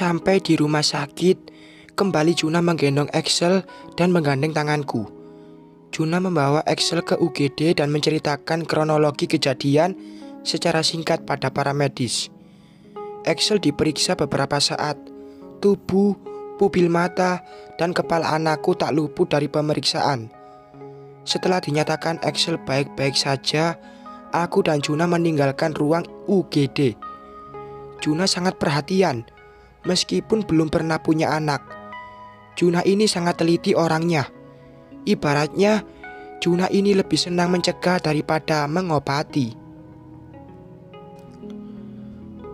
Sampai di rumah sakit, kembali Juna menggendong Axel dan menggandeng tanganku. Juna membawa Axel ke UGD dan menceritakan kronologi kejadian secara singkat pada para medis. Axel diperiksa beberapa saat. Tubuh, pupil mata, dan kepala anakku tak luput dari pemeriksaan. Setelah dinyatakan Axel baik-baik saja, aku dan Juna meninggalkan ruang UGD. Juna sangat perhatian, meskipun belum pernah punya anak. Juna ini sangat teliti orangnya. Ibaratnya, Juna ini lebih senang mencegah daripada mengobati.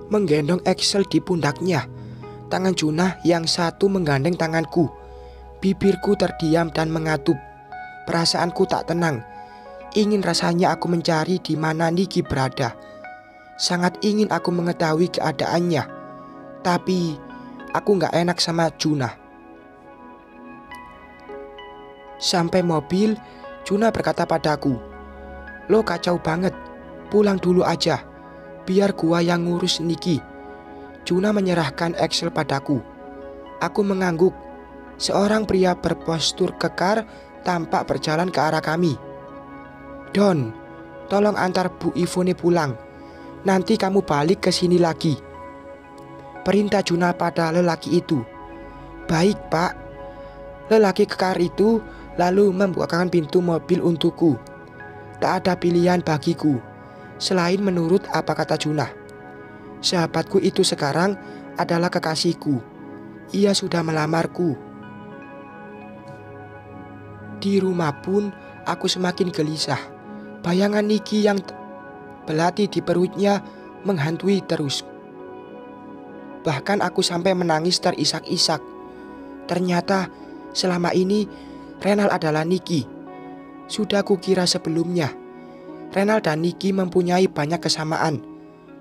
Menggendong Axel di pundaknya, tangan Juna yang satu menggandeng tanganku. Bibirku terdiam dan mengatup. Perasaanku tak tenang. Ingin rasanya aku mencari di mana Niki berada. Sangat ingin aku mengetahui keadaannya. Tapi aku gak enak sama Juna. Sampai mobil, Juna berkata padaku, "Lo kacau banget, pulang dulu aja. Biar gua yang ngurus Niki." Juna menyerahkan Axel padaku. Aku mengangguk. Seorang pria berpostur kekar tampak berjalan ke arah kami. "Don, tolong antar Bu Ivone pulang. Nanti kamu balik ke sini lagi," perintah Juna pada lelaki itu. "Baik, Pak." Lelaki kekar itu lalu membukakan pintu mobil untukku. Tak ada pilihan bagiku selain menurut apa kata Juna. Sahabatku itu sekarang adalah kekasihku. Ia sudah melamarku. Di rumah pun aku semakin gelisah. Bayangan Niki yang belati di perutnya menghantui terus. Bahkan aku sampai menangis terisak-isak. Ternyata selama ini Renal adalah Niki. Sudah kukira sebelumnya. Renal dan Niki mempunyai banyak kesamaan.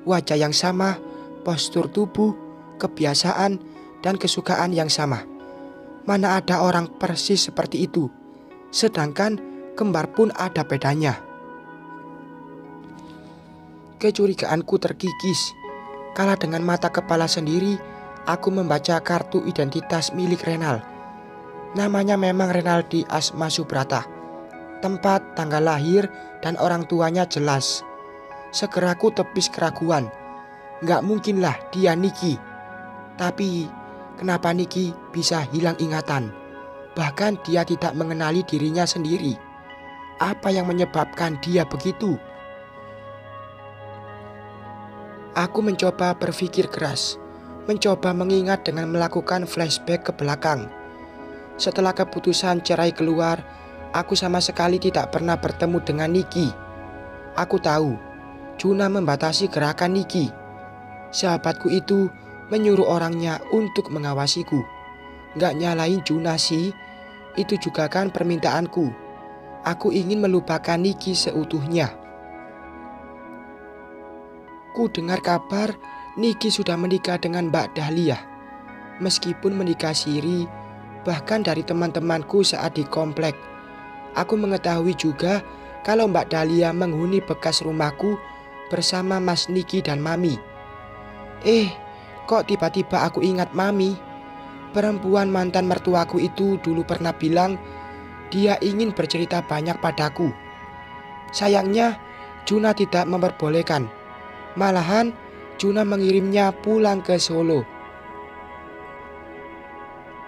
Wajah yang sama, postur tubuh, kebiasaan, dan kesukaan yang sama. Mana ada orang persis seperti itu. Sedangkan kembar pun ada bedanya. Kecurigaanku terkikis. Kala dengan mata kepala sendiri, aku membaca kartu identitas milik Renal. Namanya memang Renaldi Asma Subrata. Tempat, tanggal lahir, dan orang tuanya jelas. Segeraku tepis keraguan. Gak mungkinlah dia Niki. Tapi kenapa Niki bisa hilang ingatan? Bahkan dia tidak mengenali dirinya sendiri. Apa yang menyebabkan dia begitu? Aku mencoba berpikir keras, mencoba mengingat dengan melakukan flashback ke belakang. Setelah keputusan cerai keluar, aku sama sekali tidak pernah bertemu dengan Niki. Aku tahu, Juna membatasi gerakan Niki. Sahabatku itu menyuruh orangnya untuk mengawasiku. Gak nyalain Juna sih, itu juga kan permintaanku. Aku ingin melupakan Niki seutuhnya. Ku dengar kabar Niki sudah menikah dengan Mbak Dahlia. Meskipun menikah siri, bahkan dari teman-temanku saat di komplek. Aku mengetahui juga kalau Mbak Dahlia menghuni bekas rumahku bersama Mas Niki dan Mami. Kok tiba-tiba aku ingat Mami? Perempuan mantan mertuaku itu dulu pernah bilang dia ingin bercerita banyak padaku. Sayangnya Juna tidak memperbolehkan. Malahan Juna mengirimnya pulang ke Solo.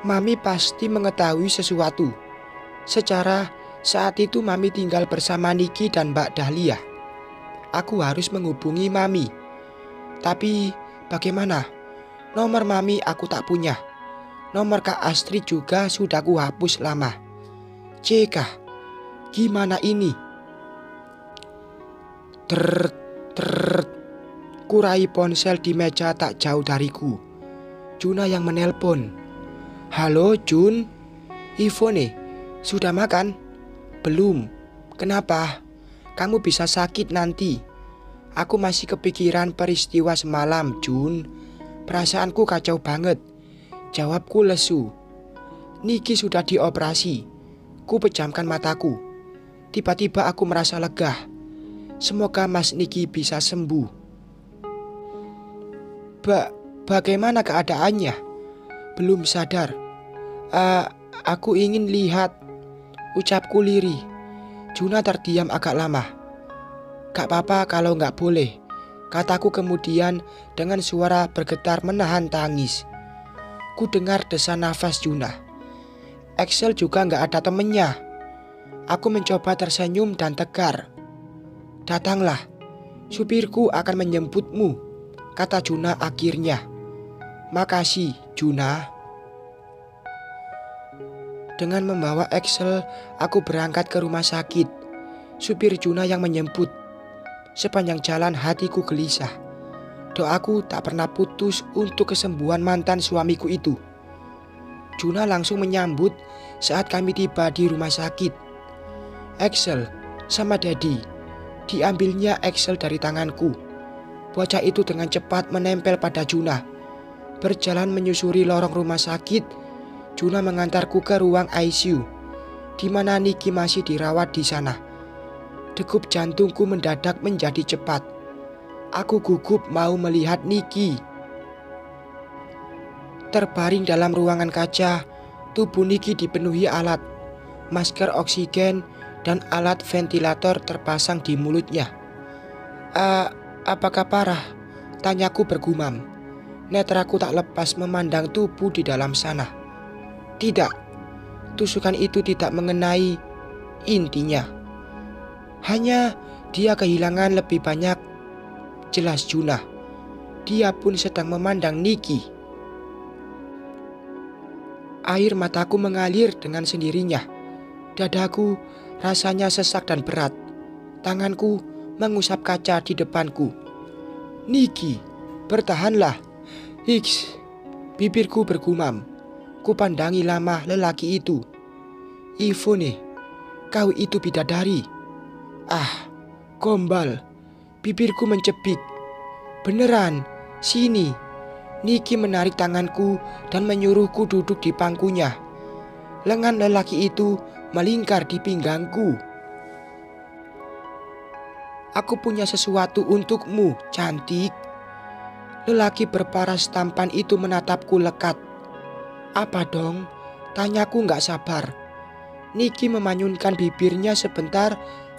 Mami pasti mengetahui sesuatu. Secara saat itu Mami tinggal bersama Niki dan Mbak Dahlia. Aku harus menghubungi Mami. Tapi bagaimana? Nomor Mami aku tak punya. Nomor Kak Astrid juga sudah ku hapus lama. Cekah, gimana ini? Kurai ponsel di meja tak jauh dariku. Juna yang menelpon. "Halo Jun, Ivone, sudah makan?" "Belum." "Kenapa? Kamu bisa sakit nanti." "Aku masih kepikiran peristiwa semalam Jun. Perasaanku kacau banget." Jawabku lesu. "Niki sudah dioperasi." Ku pejamkan mataku. Tiba-tiba aku merasa lega. Semoga Mas Niki bisa sembuh. Bagaimana keadaannya?" belum sadar. Aku ingin lihat, ucapku lirih. Juna terdiam agak lama. Gak apa-apa kalau gak boleh, kataku kemudian dengan suara bergetar menahan tangis. Ku dengar desan nafas Juna. Axel juga gak ada temennya. Aku mencoba tersenyum dan tegar. Datanglah, supirku akan menjemputmu, kata Juna akhirnya. Makasih, Juna. Dengan membawa Axel, aku berangkat ke rumah sakit. Supir Juna yang menjemput. Sepanjang jalan hatiku gelisah. Doaku tak pernah putus untuk kesembuhan mantan suamiku itu. Juna langsung menyambut saat kami tiba di rumah sakit. Axel sama Daddy. Diambilnya Axel dari tanganku. Bocah itu dengan cepat menempel pada Juna. Berjalan menyusuri lorong rumah sakit, Juna mengantarku ke ruang ICU, di mana Niki masih dirawat di sana. Degup jantungku mendadak menjadi cepat. Aku gugup mau melihat Niki. Terbaring dalam ruangan kaca, tubuh Niki dipenuhi alat, masker oksigen, dan alat ventilator terpasang di mulutnya. Apakah parah? Tanyaku bergumam. Netraku tak lepas memandang tubuh di dalam sana. Tidak, tusukan itu tidak mengenai intinya. Hanya dia kehilangan lebih banyak. Jelas Juna. Dia pun sedang memandang Niki. Air mataku mengalir dengan sendirinya. Dadaku rasanya sesak dan berat. Tanganku mengusap kaca di depanku. Niki, bertahanlah. Hiks, bibirku bergumam. Kupandangi lama lelaki itu. Ivone, kau itu bidadari. Gombal. Bibirku mencepik. Beneran, sini. Niki menarik tanganku dan menyuruhku duduk di pangkunya. Lengan lelaki itu melingkar di pinggangku. Aku punya sesuatu untukmu, cantik. Lelaki berparas tampan itu menatapku lekat. Apa dong? Tanyaku gak sabar. Niki memanyunkan bibirnya sebentar,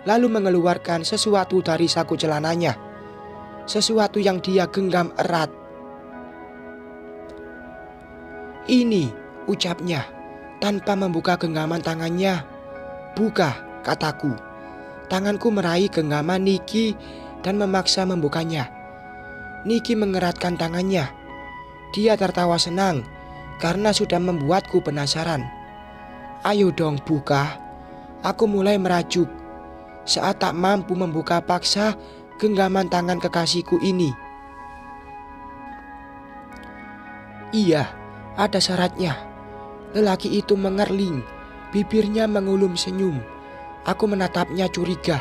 lalu mengeluarkan sesuatu dari saku celananya. Sesuatu yang dia genggam erat. Ini, ucapnya, tanpa membuka genggaman tangannya. Buka, kataku. Tanganku meraih genggaman Niki dan memaksa membukanya. Niki mengeratkan tangannya. Dia tertawa senang karena sudah membuatku penasaran. Ayo dong buka. Aku mulai merajuk. Saat tak mampu membuka paksa genggaman tangan kekasihku ini. Iya, ada syaratnya. Lelaki itu mengerling. Bibirnya mengulum senyum. Aku menatapnya curiga.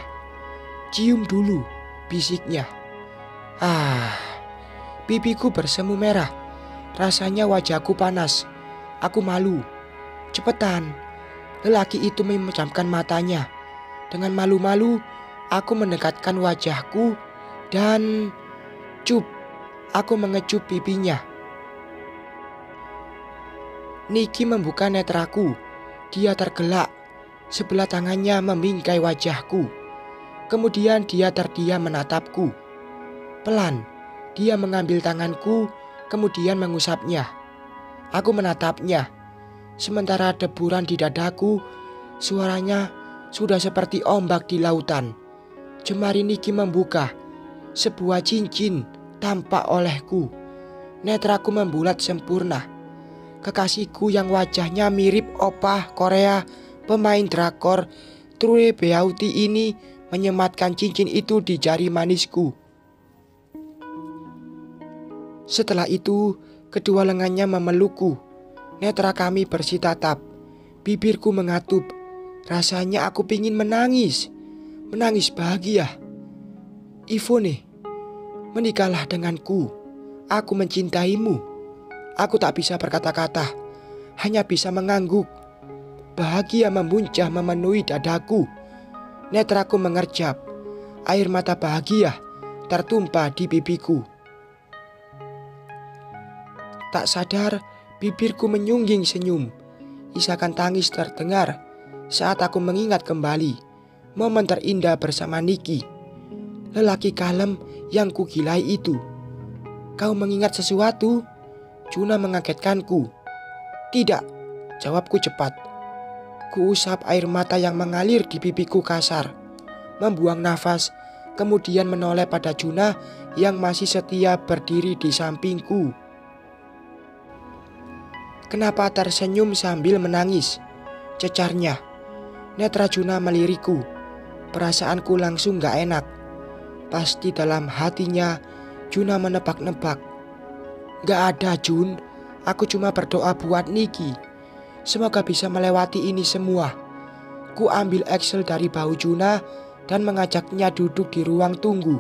Cium dulu, bisiknya. Pipiku bersemu merah. Rasanya wajahku panas. Aku malu. Cepetan. Lelaki itu memejamkan matanya. Dengan malu-malu, aku mendekatkan wajahku dan cup. Aku mengecup pipinya. Niki membuka netraku. Dia tergelak. Sebelah tangannya membingkai wajahku. Kemudian dia terdiam menatapku. Pelan, dia mengambil tanganku, kemudian mengusapnya. Aku menatapnya. Sementara deburan di dadaku, suaranya sudah seperti ombak di lautan. Jemari Niki membuka. Sebuah cincin tampak olehku. Netraku membulat sempurna. Kekasihku yang wajahnya mirip opah Korea, pemain drakor True Beauty ini menyematkan cincin itu di jari manisku. Setelah itu, kedua lengannya memelukku. Netra kami bersitatap. Bibirku mengatup. Rasanya aku pingin menangis. Menangis bahagia. Ivone, menikahlah denganku. Aku mencintaimu. Aku tak bisa berkata-kata. Hanya bisa mengangguk. Bahagia memuncah memenuhi dadaku. Netraku mengerjap. Air mata bahagia tertumpah di pipiku. Tak sadar, Bibirku menyungging senyum. Isakan tangis terdengar saat aku mengingat kembali momen terindah bersama Niki, lelaki kalem yang kugilai itu. Kau mengingat sesuatu? Juna mengagetkanku. Tidak, jawabku cepat. Kuusap air mata yang mengalir di pipiku kasar, membuang nafas, kemudian menoleh pada Juna yang masih setia berdiri di sampingku. Kenapa tersenyum sambil menangis? Cecarnya. Netra Juna melirikku. Perasaanku langsung gak enak. Pasti dalam hatinya Juna menebak-nebak. Gak ada, Jun. Aku cuma berdoa buat Niki. Semoga bisa melewati ini semua. Ku ambil Excel dari bahu Juna dan mengajaknya duduk di ruang tunggu.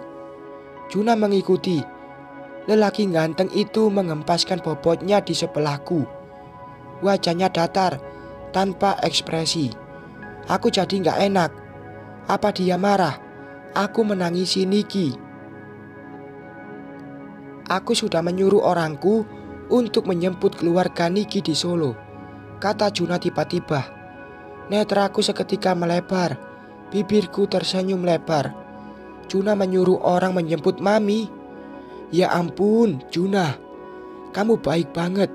Juna mengikuti. Lelaki ganteng itu mengempaskan bobotnya di sebelahku. Wajahnya datar, tanpa ekspresi. Aku jadi gak enak. Apa dia marah? Aku menangisi Niki. Aku sudah menyuruh orangku untuk menjemput keluarga Niki di Solo, kata Juna tiba-tiba. Netraku seketika melebar. Bibirku tersenyum lebar. Juna menyuruh orang menjemput Mami. Ya ampun, Juna. Kamu baik banget.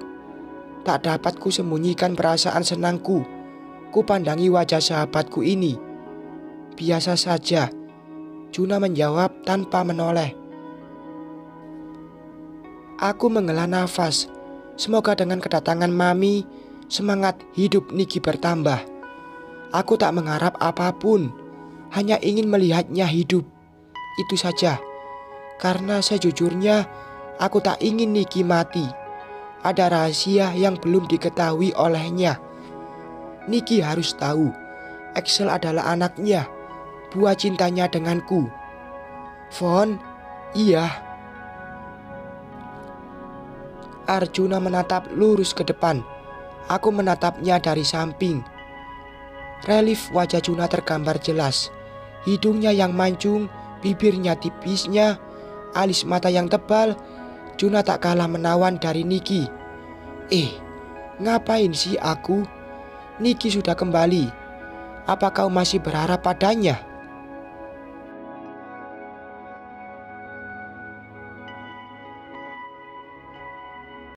Tak dapat ku sembunyikan perasaan senangku. Ku pandangi wajah sahabatku ini. Biasa saja, Juna menjawab tanpa menoleh. Aku menghela nafas. Semoga dengan kedatangan Mami, semangat hidup Niki bertambah. Aku tak mengharap apapun, hanya ingin melihatnya hidup. Itu saja. Karena sejujurnya, aku tak ingin Niki mati. Ada rahasia yang belum diketahui olehnya. Niki harus tahu, Excel adalah anaknya, buah cintanya denganku. Von, iya. Arjuna menatap lurus ke depan. Aku menatapnya dari samping. Relief wajah Juna tergambar jelas. Hidungnya yang mancung, bibirnya tipisnya, alis mata yang tebal. Juna tak kalah menawan dari Niki. Ngapain sih aku? Niki sudah kembali. Apa kau masih berharap padanya?